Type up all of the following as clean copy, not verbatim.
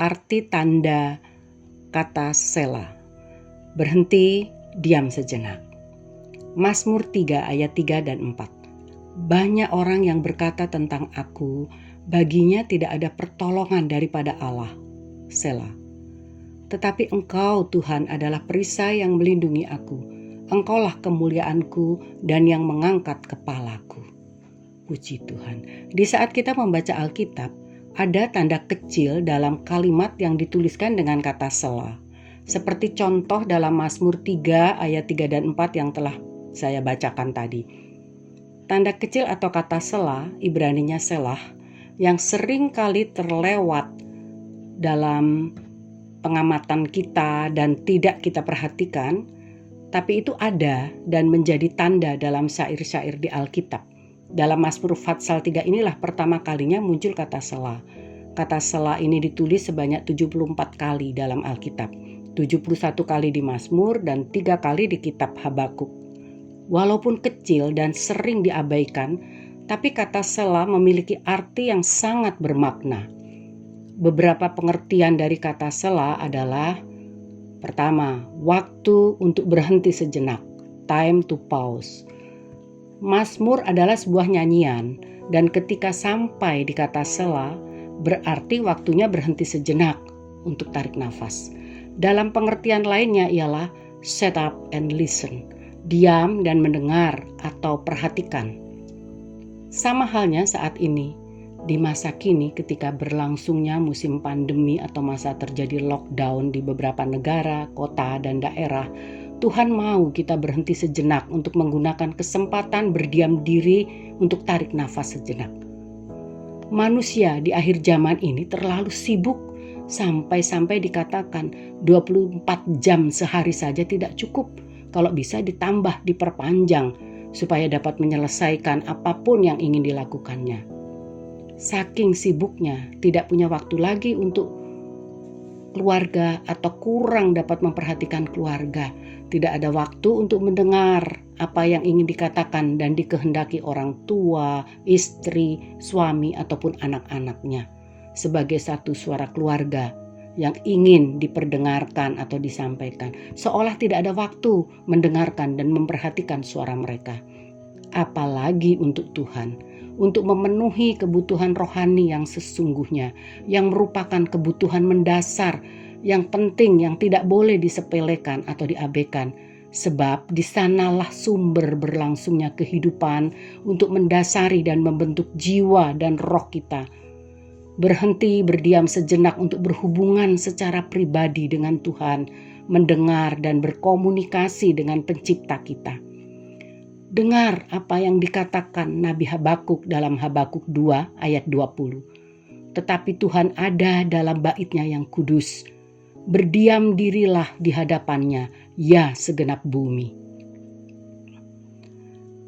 arti tanda kata Selah. Berhenti, diam sejenak. Mazmur 3 ayat 3 dan 4. Banyak orang yang berkata tentang aku, baginya tidak ada pertolongan daripada Allah. Selah. Tetapi Engkau Tuhan adalah perisai yang melindungi aku. Engkaulah kemuliaanku dan yang mengangkat kepalaku. Puji Tuhan. Di saat kita membaca Alkitab, ada tanda kecil dalam kalimat yang dituliskan dengan kata Selah. Seperti contoh dalam Mazmur 3 ayat 3 dan 4 yang telah saya bacakan tadi. Tanda kecil atau kata Selah, Ibraninya Selah, yang sering kali terlewat dalam pengamatan kita dan tidak kita perhatikan, tapi itu ada dan menjadi tanda dalam syair-syair di Alkitab. Dalam Mazmur Fatsal 3 inilah pertama kalinya muncul kata Selah. Kata Selah ini ditulis sebanyak 74 kali dalam Alkitab. 71 kali di Mazmur dan 3 kali di kitab Habakuk. Walaupun kecil dan sering diabaikan, tapi kata Selah memiliki arti yang sangat bermakna. Beberapa pengertian dari kata Selah adalah: pertama, waktu untuk berhenti sejenak, time to pause. Mazmur adalah sebuah nyanyian, dan ketika sampai di kata Selah, berarti waktunya berhenti sejenak untuk tarik nafas. Dalam pengertian lainnya ialah set up and listen, diam dan mendengar atau perhatikan. Sama halnya saat ini, di masa kini ketika berlangsungnya musim pandemi atau masa terjadi lockdown di beberapa negara, kota, dan daerah, Tuhan mau kita berhenti sejenak untuk menggunakan kesempatan berdiam diri untuk tarik nafas sejenak. Manusia di akhir zaman ini terlalu sibuk sampai-sampai dikatakan 24 jam sehari saja tidak cukup. Kalau bisa ditambah, diperpanjang supaya dapat menyelesaikan apapun yang ingin dilakukannya. Saking sibuknya tidak punya waktu lagi untuk keluarga atau kurang dapat memperhatikan keluarga. Tidak ada waktu untuk mendengar apa yang ingin dikatakan dan dikehendaki orang tua, istri, suami ataupun anak-anaknya. Sebagai satu suara keluarga yang ingin diperdengarkan atau disampaikan, seolah tidak ada waktu mendengarkan dan memperhatikan suara mereka. Apalagi untuk Tuhan, untuk memenuhi kebutuhan rohani yang sesungguhnya, yang merupakan kebutuhan mendasar, yang penting, yang tidak boleh disepelekan atau diabaikan. Sebab di sanalah sumber berlangsungnya kehidupan untuk mendasari dan membentuk jiwa dan roh kita. Berhenti berdiam sejenak untuk berhubungan secara pribadi dengan Tuhan, mendengar dan berkomunikasi dengan pencipta kita. Dengar apa yang dikatakan Nabi Habakuk dalam Habakuk 2 ayat 20. Tetapi Tuhan ada dalam bait-Nya yang kudus. Berdiam dirilah di hadapannya, ya segenap bumi.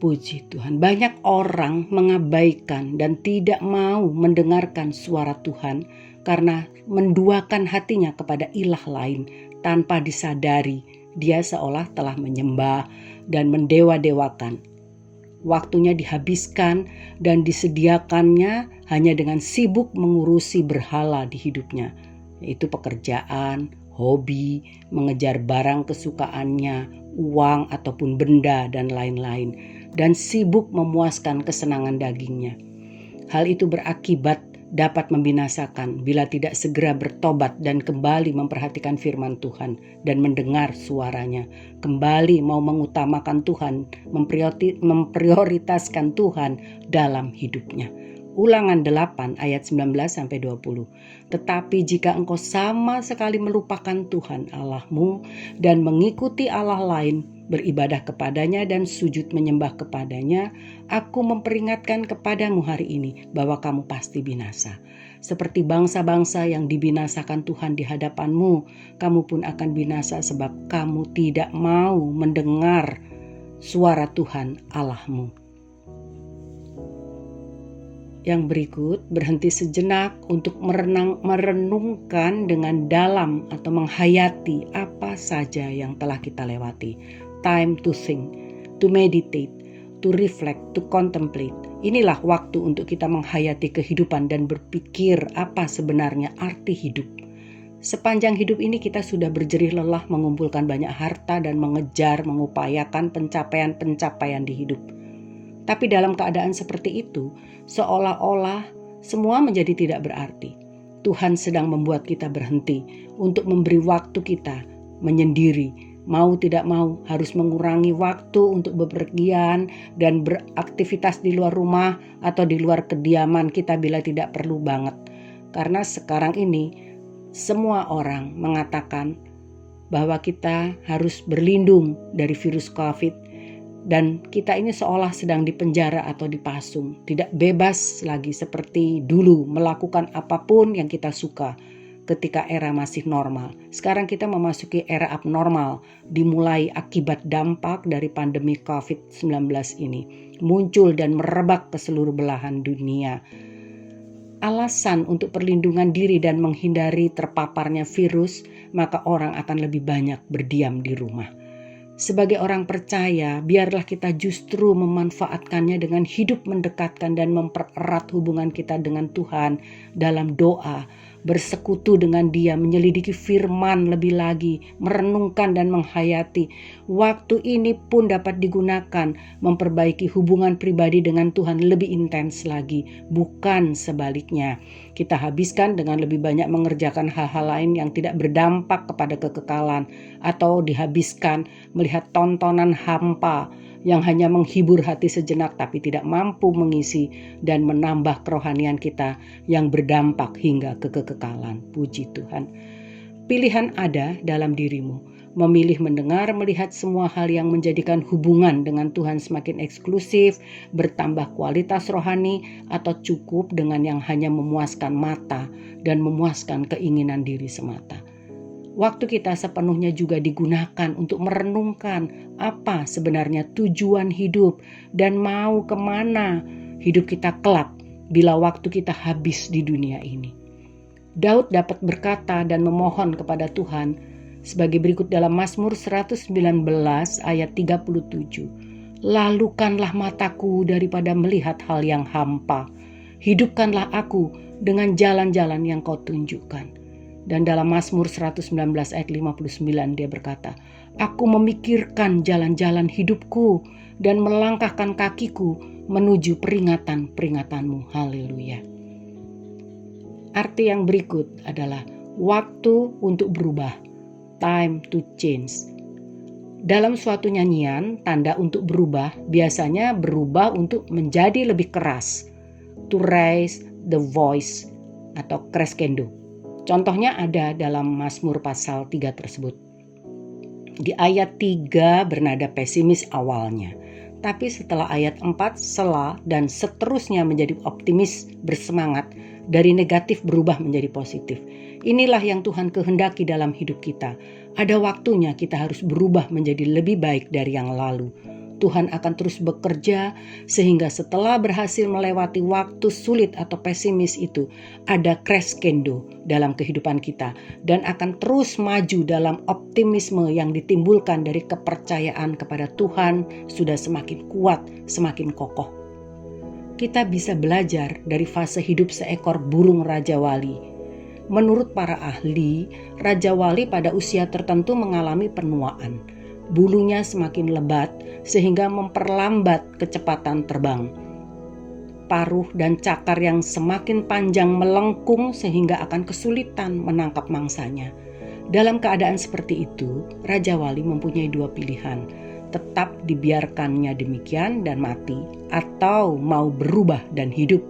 Puji Tuhan, banyak orang mengabaikan dan tidak mau mendengarkan suara Tuhan karena menduakan hatinya kepada ilah lain tanpa disadari dia seolah telah menyembah dan mendewa-dewakan. Waktunya dihabiskan dan disediakannya hanya dengan sibuk mengurusi berhala di hidupnya, yaitu pekerjaan, hobi, mengejar barang kesukaannya, uang ataupun benda dan lain-lain, dan sibuk memuaskan kesenangan dagingnya. Hal itu berakibat dapat membinasakan bila tidak segera bertobat dan kembali memperhatikan firman Tuhan dan mendengar suaranya, kembali mau mengutamakan Tuhan, memprioritaskan Tuhan dalam hidupnya. Ulangan 8 ayat 19-20. Tetapi jika engkau sama sekali melupakan Tuhan Allahmu dan mengikuti Allah lain, beribadah kepadanya dan sujud menyembah kepadanya, aku memperingatkan kepadamu hari ini bahwa kamu pasti binasa. Seperti bangsa-bangsa yang dibinasakan Tuhan di hadapanmu, kamu pun akan binasa sebab kamu tidak mau mendengar suara Tuhan Allahmu. Yang berikut, berhenti sejenak untuk merenungkan dengan dalam atau menghayati apa saja yang telah kita lewati. Time to think, to meditate, to reflect, to contemplate. Inilah waktu untuk kita menghayati kehidupan dan berpikir apa sebenarnya arti hidup. Sepanjang hidup ini kita sudah berjerih lelah mengumpulkan banyak harta dan mengupayakan pencapaian-pencapaian di hidup. Tapi dalam keadaan seperti itu, seolah-olah semua menjadi tidak berarti. Tuhan sedang membuat kita berhenti untuk memberi waktu kita menyendiri. Mau tidak mau harus mengurangi waktu untuk bepergian dan beraktivitas di luar rumah atau di luar kediaman kita bila tidak perlu banget. Karena sekarang ini semua orang mengatakan bahwa kita harus berlindung dari virus COVID dan kita ini seolah sedang dipenjara atau dipasung, tidak bebas lagi seperti dulu melakukan apapun yang kita suka ketika era masih normal. Sekarang kita memasuki era abnormal, dimulai akibat dampak dari pandemi COVID-19 ini muncul dan merebak ke seluruh belahan dunia. Alasan untuk perlindungan diri dan menghindari terpaparnya virus, maka orang akan lebih banyak berdiam di rumah. Sebagai orang percaya, biarlah kita justru memanfaatkannya dengan hidup mendekatkan dan mempererat hubungan kita dengan Tuhan dalam doa, bersekutu dengan Dia, menyelidiki firman lebih lagi, merenungkan dan menghayati. Waktu ini pun dapat digunakan memperbaiki hubungan pribadi dengan Tuhan lebih intens lagi, bukan sebaliknya. Kita habiskan dengan lebih banyak mengerjakan hal-hal lain yang tidak berdampak kepada kekekalan, atau dihabiskan melihat tontonan hampa yang hanya menghibur hati sejenak tapi tidak mampu mengisi dan menambah kerohanian kita yang berdampak hingga ke kekekalan. Puji Tuhan. Pilihan ada dalam dirimu. Memilih mendengar, melihat semua hal yang menjadikan hubungan dengan Tuhan semakin eksklusif, bertambah kualitas rohani, atau cukup dengan yang hanya memuaskan mata dan memuaskan keinginan diri semata. Waktu kita sepenuhnya juga digunakan untuk merenungkan apa sebenarnya tujuan hidup dan mau kemana hidup kita kelak bila waktu kita habis di dunia ini. Daud dapat berkata dan memohon kepada Tuhan sebagai berikut dalam Mazmur 119 ayat 37. Lalukanlah mataku daripada melihat hal yang hampa. Hidupkanlah aku dengan jalan-jalan yang kau tunjukkan. Dan dalam Mazmur 119 ayat 59 dia berkata, aku memikirkan jalan-jalan hidupku dan melangkahkan kakiku menuju peringatan-peringatanmu. Haleluya. Arti yang berikut adalah waktu untuk berubah, time to change. Dalam suatu nyanyian, tanda untuk berubah biasanya berubah untuk menjadi lebih keras, to raise the voice atau crescendo. Contohnya ada dalam Mazmur pasal 3 tersebut. Di ayat 3 bernada pesimis awalnya, tapi setelah ayat 4 sela dan seterusnya menjadi optimis, bersemangat, dari negatif berubah menjadi positif. Inilah yang Tuhan kehendaki dalam hidup kita. Ada waktunya kita harus berubah menjadi lebih baik dari yang lalu. Tuhan akan terus bekerja sehingga setelah berhasil melewati waktu sulit atau pesimis itu, ada crescendo dalam kehidupan kita dan akan terus maju dalam optimisme yang ditimbulkan dari kepercayaan kepada Tuhan sudah semakin kuat, semakin kokoh. Kita bisa belajar dari fase hidup seekor burung Raja Wali. Menurut para ahli, Raja Wali pada usia tertentu mengalami penuaan. Bulunya semakin lebat sehingga memperlambat kecepatan terbang. Paruh dan cakar yang semakin panjang melengkung sehingga akan kesulitan menangkap mangsanya. Dalam keadaan seperti itu, Raja Wali mempunyai dua pilihan, tetap dibiarkannya demikian dan mati, atau mau berubah dan hidup.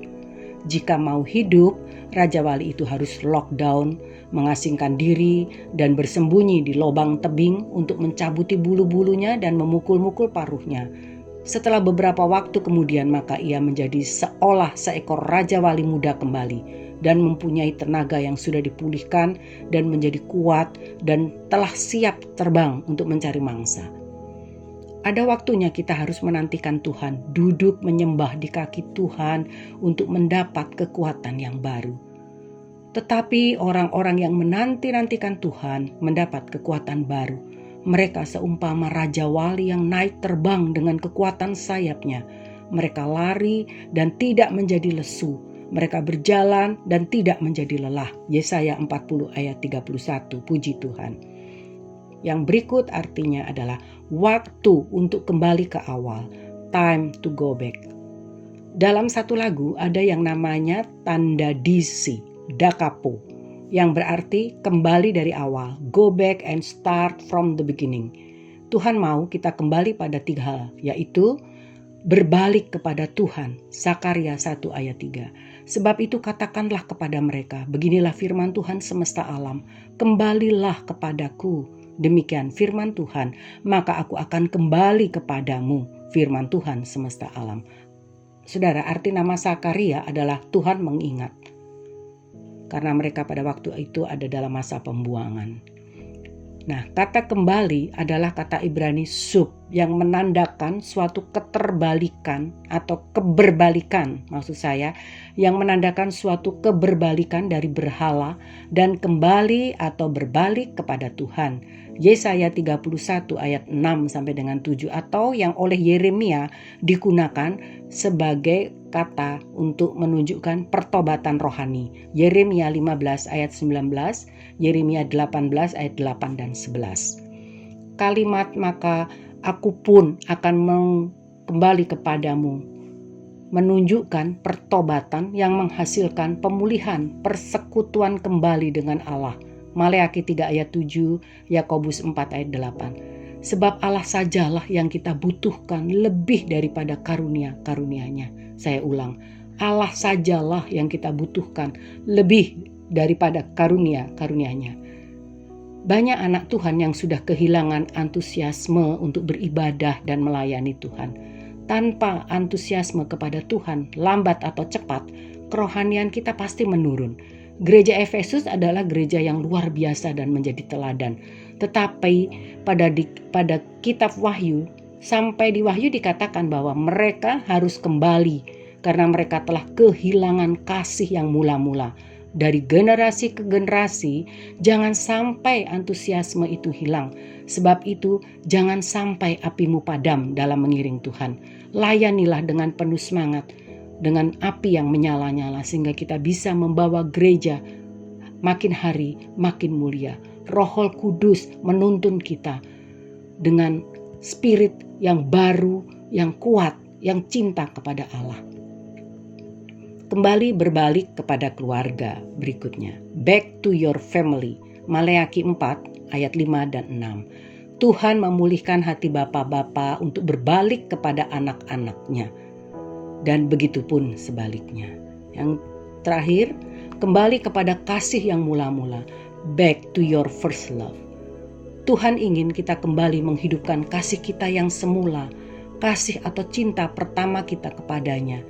Jika mau hidup, Raja Wali itu harus lockdown, mengasingkan diri dan bersembunyi di lubang tebing untuk mencabuti bulu-bulunya dan memukul-mukul paruhnya. Setelah beberapa waktu kemudian maka ia menjadi seolah seekor Raja Wali muda kembali dan mempunyai tenaga yang sudah dipulihkan dan menjadi kuat dan telah siap terbang untuk mencari mangsa. Ada waktunya kita harus menantikan Tuhan, duduk menyembah di kaki Tuhan untuk mendapat kekuatan yang baru. Tetapi orang-orang yang menanti-nantikan Tuhan mendapat kekuatan baru. Mereka seumpama Raja Wali yang naik terbang dengan kekuatan sayapnya. Mereka lari dan tidak menjadi lesu. Mereka berjalan dan tidak menjadi lelah. Yesaya 40 ayat 31. Puji Tuhan. Yang berikut artinya adalah waktu untuk kembali ke awal. Time to go back. Dalam satu lagu ada yang namanya tanda disi, da capo, yang berarti kembali dari awal. Go back and start from the beginning. Tuhan mau kita kembali pada 3 hal, yaitu berbalik kepada Tuhan. Zakaria 1 ayat 3. Sebab itu katakanlah kepada mereka, beginilah firman Tuhan semesta alam, kembalilah kepadaku. Demikian firman Tuhan, maka aku akan kembali kepadamu, firman Tuhan semesta alam. Saudara, arti nama Zakaria adalah Tuhan mengingat. Karena mereka pada waktu itu ada dalam masa pembuangan. Nah, kata kembali adalah kata Ibrani sub yang menandakan suatu keterbalikan atau keberbalikan, maksud saya, yang menandakan suatu keberbalikan dari berhala dan kembali atau berbalik kepada Tuhan. Yesaya 31 ayat 6 sampai dengan 7 atau yang oleh Yeremia digunakan sebagai kata untuk menunjukkan pertobatan rohani. Yeremia 15 ayat 19, Yeremia 18 ayat 8 dan 11. Kalimat maka aku pun akan kembali kepadamu menunjukkan pertobatan yang menghasilkan pemulihan, persekutuan kembali dengan Allah. Maleakhi 3 ayat 7, Yakobus 4 ayat 8. Sebab Allah sajalah yang kita butuhkan lebih daripada karunia-karunia-Nya. Saya ulang, Allah sajalah yang kita butuhkan lebih daripada karunia-karunia-Nya. Banyak anak Tuhan yang sudah kehilangan antusiasme untuk beribadah dan melayani Tuhan. Tanpa antusiasme kepada Tuhan, lambat atau cepat, kerohanian kita pasti menurun. Gereja Efesus adalah gereja yang luar biasa dan menjadi teladan. Tetapi pada kitab Wahyu, sampai di Wahyu dikatakan bahwa mereka harus kembali karena mereka telah kehilangan kasih yang mula-mula. Dari generasi ke generasi, jangan sampai antusiasme itu hilang. Sebab itu, jangan sampai apimu padam dalam mengiring Tuhan. Layanilah dengan penuh semangat, dengan api yang menyala-nyala, sehingga kita bisa membawa gereja makin hari makin mulia. Roh Kudus menuntun kita dengan spirit yang baru, yang kuat, yang cinta kepada Allah. Kembali berbalik kepada keluarga berikutnya. Back to your family. Maleakhi 4 ayat 5 dan 6. Tuhan memulihkan hati bapa-bapa untuk berbalik kepada anak-anaknya. Dan begitu pun sebaliknya. Yang terakhir, kembali kepada kasih yang mula-mula. Back to your first love. Tuhan ingin kita kembali menghidupkan kasih kita yang semula. Kasih atau cinta pertama kita kepadanya.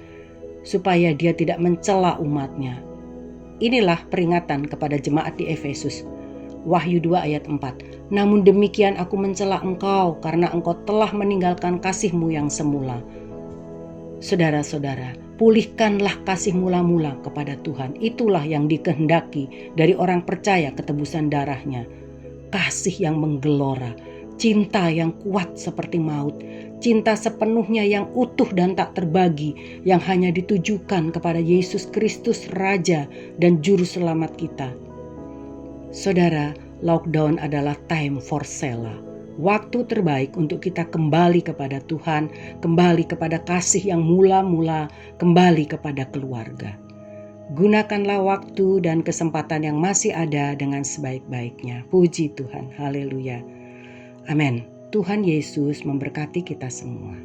Supaya dia tidak mencela umatnya. Inilah peringatan kepada jemaat di Efesus. Wahyu 2 ayat 4. Namun demikian aku mencela engkau karena engkau telah meninggalkan kasihmu yang semula. Saudara-saudara, pulihkanlah kasih mula-mula kepada Tuhan. Itulah yang dikehendaki dari orang percaya ketebusan darahnya. Kasih yang menggelora, cinta yang kuat seperti maut, cinta sepenuhnya yang utuh dan tak terbagi, yang hanya ditujukan kepada Yesus Kristus Raja dan Juru Selamat kita. Saudara, lockdown adalah time for Selah. Waktu terbaik untuk kita kembali kepada Tuhan, kembali kepada kasih yang mula-mula, kembali kepada keluarga. Gunakanlah waktu dan kesempatan yang masih ada dengan sebaik-baiknya. Puji Tuhan, haleluya. Amin. Tuhan Yesus memberkati kita semua.